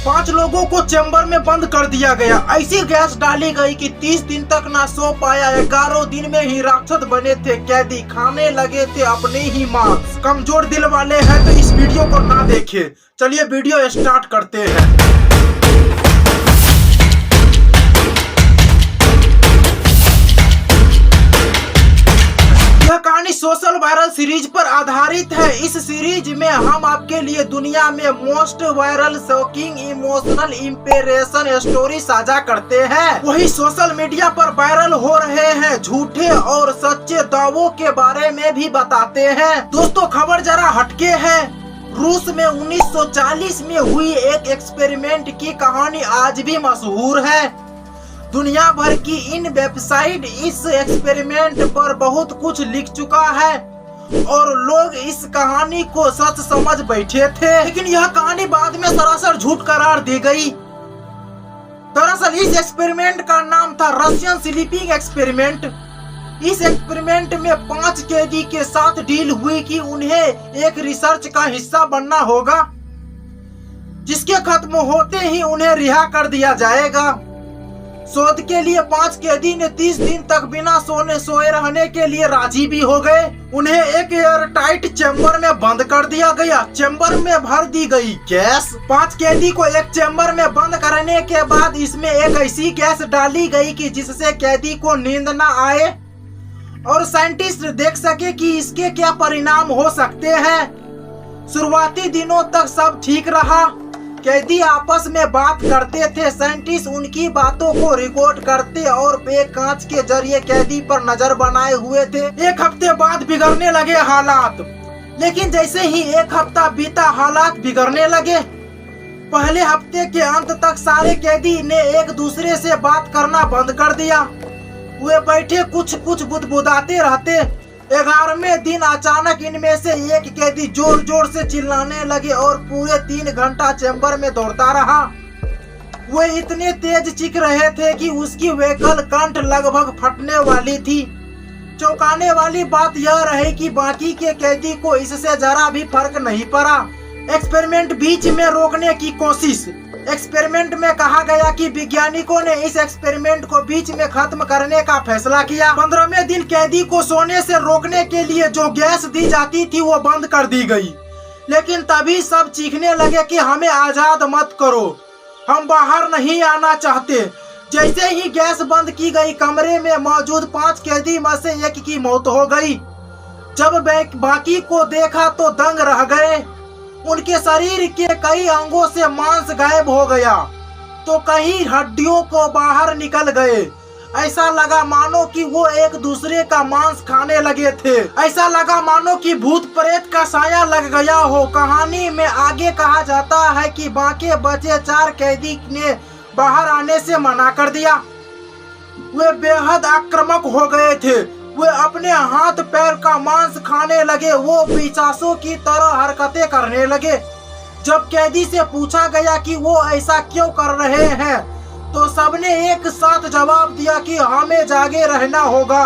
5 लोगों को चैम्बर में बंद कर दिया गया। ऐसी गैस डाली गई कि 30 दिन तक ना सो पाया। 11 दिन में ही राक्षस बने थे कैदी, खाने लगे थे अपने ही मांस। कमजोर दिल वाले हैं तो इस वीडियो को ना देखें। चलिए वीडियो स्टार्ट करते हैं। यह कहानी सोशल वायरल सीरीज पर आधारित है। इस सीरीज में हम आपके लिए दुनिया में most viral shocking emotional inspiration story साझा करते हैं। वही सोशल मीडिया पर वायरल हो रहे हैं झूठे और सच्चे दावों के बारे में भी बताते हैं। दोस्तों खबर जरा हटके है। रूस में 1940 में हुई एक एक्सपेरिमेंट की कहानी आज भी मशहूर है। दुनिया भर की इन वेबसाइट इस एक्सपेरिमेंट पर बहुत कुछ लिख चुका है और लोग इस कहानी को सच समझ बैठे थे, लेकिन यह कहानी बाद में सरासर झूठ करार दी गई। दरअसल इस एक्सपेरिमेंट का नाम था रशियन स्लीपिंग एक्सपेरिमेंट। इस एक्सपेरिमेंट में 5 कैदी के साथ डील हुई कि उन्हें एक रिसर्च का हिस्सा बनना होगा, जिसके खत्म होते ही उन्हें रिहा कर दिया जाएगा। शोध के लिए 5 कैदी ने 30 दिन तक बिना सोए रहने के लिए राजी भी हो गए। उन्हें एक एयर टाइट चैम्बर में बंद कर दिया गया। चैम्बर में भर दी गई गैस। 5 कैदी को एक चैम्बर में बंद करने के बाद इसमें एक ऐसी गैस डाली गई कि जिससे कैदी को नींद न आए और साइंटिस्ट देख सके कि इसके क्या परिणाम हो सकते हैं। शुरुआती दिनों तक सब ठीक रहा। कैदी आपस में बात करते थे, साइंटिस्ट उनकी बातों को रिकॉर्ड करते और कांच के जरिए कैदी पर नजर बनाए हुए थे। 1 हफ्ते बाद बिगड़ने लगे हालात, लेकिन जैसे ही 1 हफ्ता बीता हालात बिगड़ने लगे। पहले हफ्ते के अंत तक सारे कैदी ने एक दूसरे से बात करना बंद कर दिया। वे बैठे कुछ बुदबुदाते रहते। 11वें दिन अचानक इनमें से एक कैदी जोर जोर से चिल्लाने लगे और पूरे 3 घंटा चैम्बर में दौड़ता रहा। वे इतने तेज चीख रहे थे कि उसकी वेकल कंठ लगभग फटने वाली थी। चौंकाने वाली बात यह रही कि बाकी के कैदी को इससे जरा भी फर्क नहीं पड़ा। एक्सपेरिमेंट बीच में रोकने की कोशिश। एक्सपेरिमेंट में कहा गया कि वैज्ञानिकों ने इस एक्सपेरिमेंट को बीच में खत्म करने का फैसला किया। 15वें दिन कैदी को सोने से रोकने के लिए जो गैस दी जाती थी वो बंद कर दी गई, लेकिन तभी सब चीखने लगे कि हमें आजाद मत करो, हम बाहर नहीं आना चाहते। जैसे ही गैस बंद की गई, कमरे में मौजूद 5 कैदी में से एक की मौत हो गई। जब बाकी को देखा तो दंग रह गए। उनके शरीर के कई अंगों से मांस गायब हो गया तो कई हड्डियों को बाहर निकल गए। ऐसा लगा मानो कि वो एक दूसरे का मांस खाने लगे थे। ऐसा लगा मानो कि भूत प्रेत का साया लग गया हो। कहानी में आगे कहा जाता है कि बाकी बचे 4 कैदी ने बाहर आने से मना कर दिया। वे बेहद आक्रामक हो गए थे। वे अपने हाथ पैर का मांस खाने लगे। वो पिशाचों की तरह हरकतें करने लगे। जब कैदी से पूछा गया कि वो ऐसा क्यों कर रहे हैं तो सबने एक साथ जवाब दिया कि हमें जागे रहना होगा।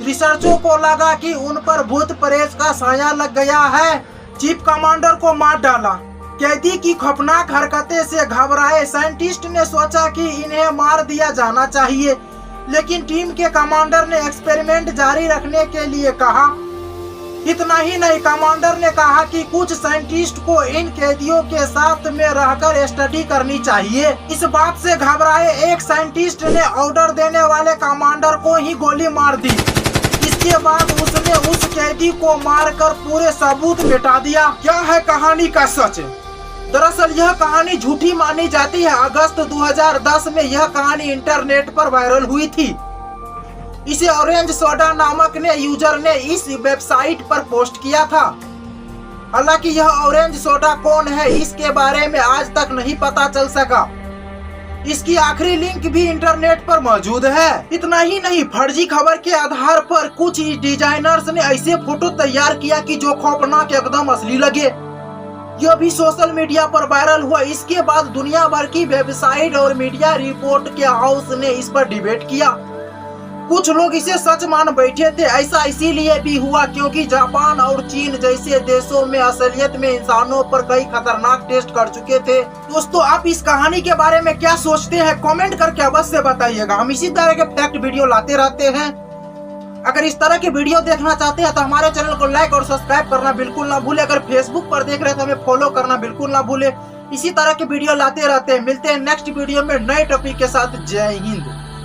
रिसर्चरों को लगा कि उन पर भूत प्रेत का साया लग गया है। चीफ कमांडर को मार डाला। कैदी की खौफनाक हरकतें से घबराए साइंटिस्ट ने सोचा कि इन्हें मार दिया जाना चाहिए, लेकिन टीम के कमांडर ने एक्सपेरिमेंट जारी रखने के लिए कहा। इतना ही नहीं, कमांडर ने कहा कि कुछ साइंटिस्ट को इन कैदियों के साथ में रहकर स्टडी करनी चाहिए। इस बात से घबराए एक साइंटिस्ट ने ऑर्डर देने वाले कमांडर को ही गोली मार दी। इसके बाद उसने उस कैदी को मारकर पूरे सबूत मिटा दिया। क्या है कहानी का सच? दरअसल यह कहानी झूठी मानी जाती है। अगस्त 2010 में यह कहानी इंटरनेट पर वायरल हुई थी। इसे ऑरेंज सोडा नामक यूजर ने इस वेबसाइट पर पोस्ट किया था। हालांकि यह ऑरेंज सोडा कौन है इसके बारे में आज तक नहीं पता चल सका। इसकी आखिरी लिंक भी इंटरनेट पर मौजूद है। इतना ही नहीं, फर्जी खबर के आधार पर कुछ डिजाइनर्स ने ऐसे फोटो तैयार किया कि जो खौफनाक एकदम असली लगे। यह भी सोशल मीडिया पर वायरल हुआ। इसके बाद दुनिया भर की वेबसाइट और मीडिया रिपोर्ट के हाउस ने इस पर डिबेट किया। कुछ लोग इसे सच मान बैठे थे। ऐसा इसीलिए भी हुआ क्योंकि जापान और चीन जैसे देशों में असलियत में इंसानों पर कई खतरनाक टेस्ट कर चुके थे। दोस्तों, आप इस कहानी के बारे में क्या सोचते हैं, कमेंट करके अवश्य बताइएगा। हम इसी तरह के फैक्ट वीडियो लाते रहते हैं। अगर इस तरह के वीडियो देखना चाहते हैं तो हमारे चैनल को लाइक और सब्सक्राइब करना बिल्कुल ना भूले। अगर फेसबुक पर देख रहे हैं तो हमें फॉलो करना बिल्कुल ना भूले। इसी तरह के वीडियो लाते रहते हैं। मिलते हैं नेक्स्ट वीडियो में नए टॉपिक के साथ। जय हिंद।